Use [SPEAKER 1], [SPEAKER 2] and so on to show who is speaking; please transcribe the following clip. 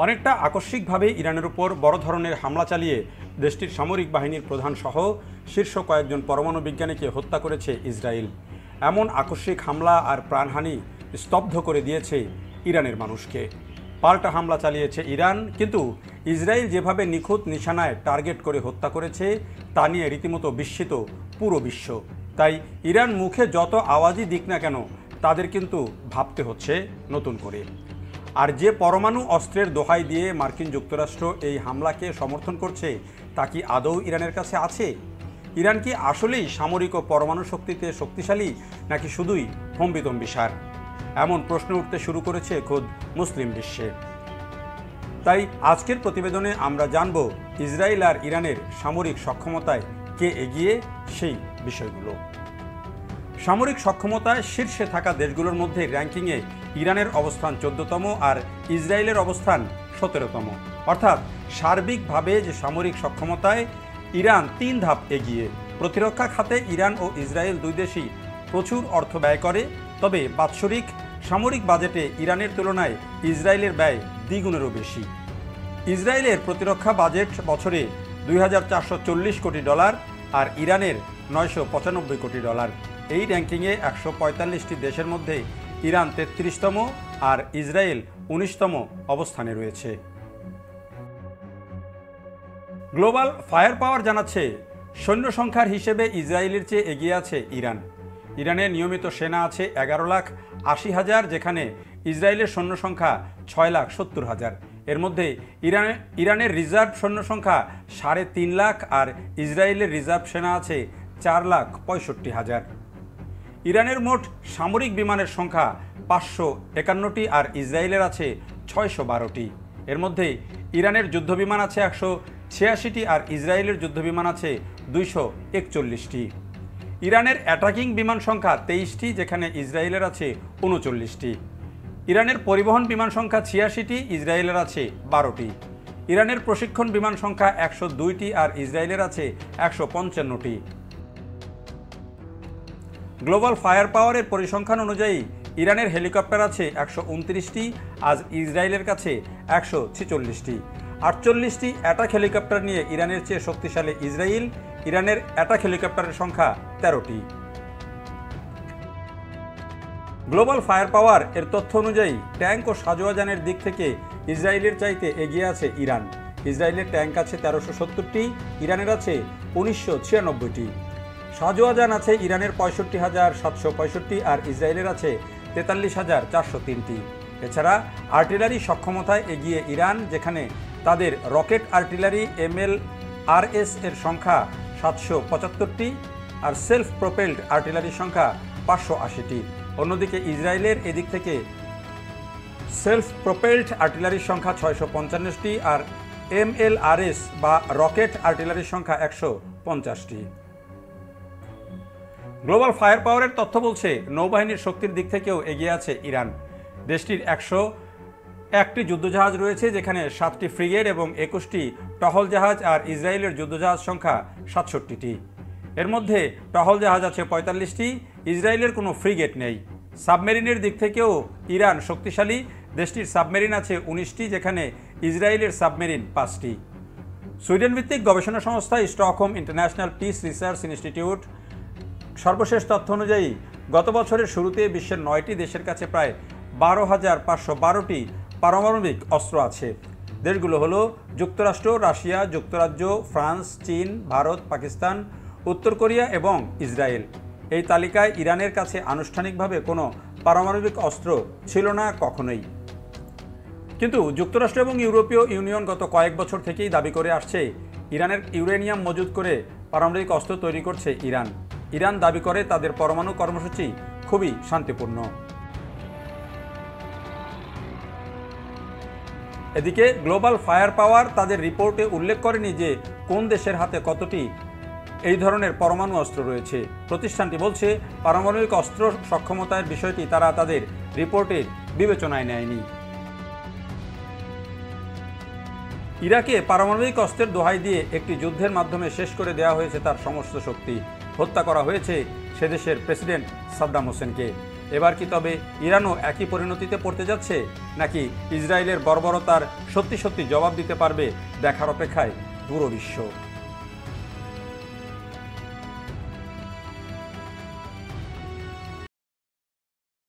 [SPEAKER 1] অনেকটা আকস্মিকভাবে ইরানের উপর বড় ধরনের হামলা চালিয়ে দেশটির সামরিক বাহিনীর প্রধান সহ শীর্ষ কয়েকজন পরমাণু বিজ্ঞানীকে হত্যা করেছে ইসরায়েল। এমন আকস্মিক হামলা আর প্রাণহানি স্তব্ধ করে দিয়েছে ইরানের মানুষকে। পাল্টা হামলা চালিয়েছে ইরান, কিন্তু ইসরায়েল যেভাবে নিখুঁত নিশানায় টার্গেট করে হত্যা করেছে তা নিয়ে রীতিমতো বিস্মিত পুরো বিশ্ব। তাই ইরান মুখে যত আওয়াজই দিক না কেন, তাদের কিন্তু ভাবতে হচ্ছে নতুন করে। আর যে পরমাণু অস্ত্রের দোহাই দিয়ে মার্কিন যুক্তরাষ্ট্র এই হামলাকে সমর্থন করছে, তা কি আদৌ ইরানের কাছে আছে? ইরান কি আসলেই সামরিক ও পরমাণু শক্তিতে শক্তিশালী, নাকি শুধুই হম্বিতম্বি সার? এমন প্রশ্ন উঠতে শুরু করেছে খোদ মুসলিম বিশ্বে। তাই আজকের প্রতিবেদনে আমরা জানব ইসরায়েল আর ইরানের সামরিক সক্ষমতায় কে এগিয়ে, সেই বিষয়গুলো। সামরিক সক্ষমতায় শীর্ষে থাকা দেশগুলোর মধ্যে র্যাঙ্কিংয়ে ইরানের অবস্থান 14তম আর ইসরায়েলের অবস্থান 17তম। অর্থাৎ সার্বিকভাবে যে সামরিক সক্ষমতায় ইরান 3 ধাপ এগিয়ে। প্রতিরক্ষা খাতে ইরান ও ইসরায়েল দুই দেশই প্রচুর অর্থ ব্যয় করে, তবে বাৎসরিক সামরিক বাজেটে ইরানের তুলনায় ইসরায়েলের ব্যয় দ্বিগুণেরও বেশি। ইসরায়েলের প্রতিরক্ষা বাজেট বছরে $2,440 কোটি আর ইরানের $995 কোটি। এই র্যাঙ্কিংয়ে 145টি দেশের মধ্যে ইরান 33তম আর ইসরায়েল 19তম অবস্থানে রয়েছে। গ্লোবাল ফায়ার পাওয়ার জানাচ্ছে, সৈন্য সংখ্যার হিসেবে ইসরায়েলের চেয়ে এগিয়ে আছে ইরান। ইরানের নিয়মিত সেনা আছে 11,80,000, যেখানে ইসরায়েলের সৈন্য সংখ্যা 6,70,000। এর মধ্যে ইরানের রিজার্ভ সৈন্য সংখ্যা 3.5 লাখ আর ইসরায়েলের রিজার্ভ সেনা আছে 4,65,000। ইরানের মোট সামরিক বিমানের সংখ্যা 551টি আর ইসরায়েলের আছে 612টি। এর মধ্যে ইরানের যুদ্ধবিমান আছে 186টি আর ইসরায়েলের যুদ্ধবিমান আছে 241টি। ইরানের অ্যাটাকিং বিমান সংখ্যা 23টি, যেখানে ইসরায়েলের আছে 39টি। ইরানের পরিবহন বিমান সংখ্যা 86টি, ইসরায়েলের আছে 12টি। ইরানের প্রশিক্ষণ বিমান সংখ্যা 102টি আর ইসরায়েলের আছে 155টি। গ্লোবাল ফায়ার পাওয়ারের পরিসংখ্যান অনুযায়ী ইরানের হেলিকপ্টার আছে 129টি, আজ ইসরায়েলের কাছে 146টি। 48টি অ্যাটাক হেলিকপ্টার নিয়ে ইরানের চেয়ে শক্তিশালী ইসরায়েল। ইরানের অ্যাটাক হেলিকপ্টারের সংখ্যা 13টি। গ্লোবাল ফায়ার পাওয়ার এর তথ্য অনুযায়ী ট্যাঙ্ক ও সাজোয়াজানের দিক থেকে ইসরায়েলের চাইতে এগিয়ে আছে ইরান। ইসরায়েলের ট্যাঙ্ক আছে 1370টি, ইরানের আছে 1996টি। সাজোয়াজান আছে ইরানের 65,765 আর ইসরায়েলের আছে 43,403টি। এছাড়া আর্টিলারি সক্ষমতায় এগিয়ে ইরান, যেখানে তাদের রকেট আর্টিলারি MLRS এর সংখ্যা 775টি আর সেলফ প্রোপেলড আর্টিলারির সংখ্যা 580টি। অন্যদিকে ইসরায়েলের এদিক থেকে সেলফ প্রোপেলড আর্টিলারির সংখ্যা 655টি আর MLRS বা রকেট আর্টিলারির সংখ্যা 150টি। গ্লোবাল ফায়ার পাওয়ারের তথ্য বলছে, নৌবাহিনীর শক্তির দিক থেকেও এগিয়ে আছে ইরান। দেশটির 101টি যুদ্ধজাহাজ রয়েছে, যেখানে 7টি ফ্রিগেট এবং 21টি টহল জাহাজ আর ইসরায়েলের যুদ্ধজাহাজ সংখ্যা 67টি। এর মধ্যে টহল জাহাজ আছে 45টি, ইসরায়েলের কোনো ফ্রিগেট নেই। সাবমেরিনের দিক থেকেও ইরান শক্তিশালী। দেশটির সাবমেরিন আছে 19টি, যেখানে ইসরায়েলের সাবমেরিন 5টি। সুইডেন ভিত্তিক গবেষণা সংস্থা Stockholm international piece research institute সর্বশেষ তথ্য অনুযায়ী গত বছরের শুরুতে বিশ্বের 9টি দেশের কাছে প্রায় 12,512টি পারমাণবিক অস্ত্র আছে। দেশগুলো হলো যুক্তরাষ্ট্র, রাশিয়া, যুক্তরাজ্য, ফ্রান্স, চীন, ভারত, পাকিস্তান, উত্তর কোরিয়া এবং ইসরায়েল। এই তালিকায় ইরানের কাছে আনুষ্ঠানিকভাবে কোনো পারমাণবিক অস্ত্র ছিল না কখনোই। কিন্তু যুক্তরাষ্ট্র এবং ইউরোপীয় ইউনিয়ন গত কয়েক বছর থেকেই দাবি করে আসছে, ইরানের ইউরেনিয়াম মজুত করে পারমাণবিক অস্ত্র তৈরি করছে ইরান। ইরান দাবি করে তাদের পরমাণু কর্মসূচি খুবই শান্তিপূর্ণ। এদিকে গ্লোবাল ফায়ার পাওয়ার তাদের রিপোর্টে উল্লেখ করেনি যে কোন দেশের হাতে কতটি এই ধরনের পরমাণু অস্ত্র রয়েছে। প্রতিষ্ঠানটি বলছে, পারমাণবিক অস্ত্র সক্ষমতার বিষয়টি তারা তাদের রিপোর্টে বিবেচনায় নেয়নি। ইরাকে পারমাণবিক অস্ত্রের দোহাই দিয়ে একটি যুদ্ধের মাধ্যমে শেষ করে দেওয়া হয়েছে তার সমস্ত শক্তি। হত্যা করা হয়েছে সেদেশের প্রেসিডেন্ট সাদ্দাম হোসেনকে। এবার কি তবে ইরানও একই পরিণতিতে পড়তে যাচ্ছে, নাকি ইসরায়েলের বর্বরতার সত্যি সত্যি জবাব দিতে পারবে, দেখার অপেক্ষায় পুরো বিশ্ব।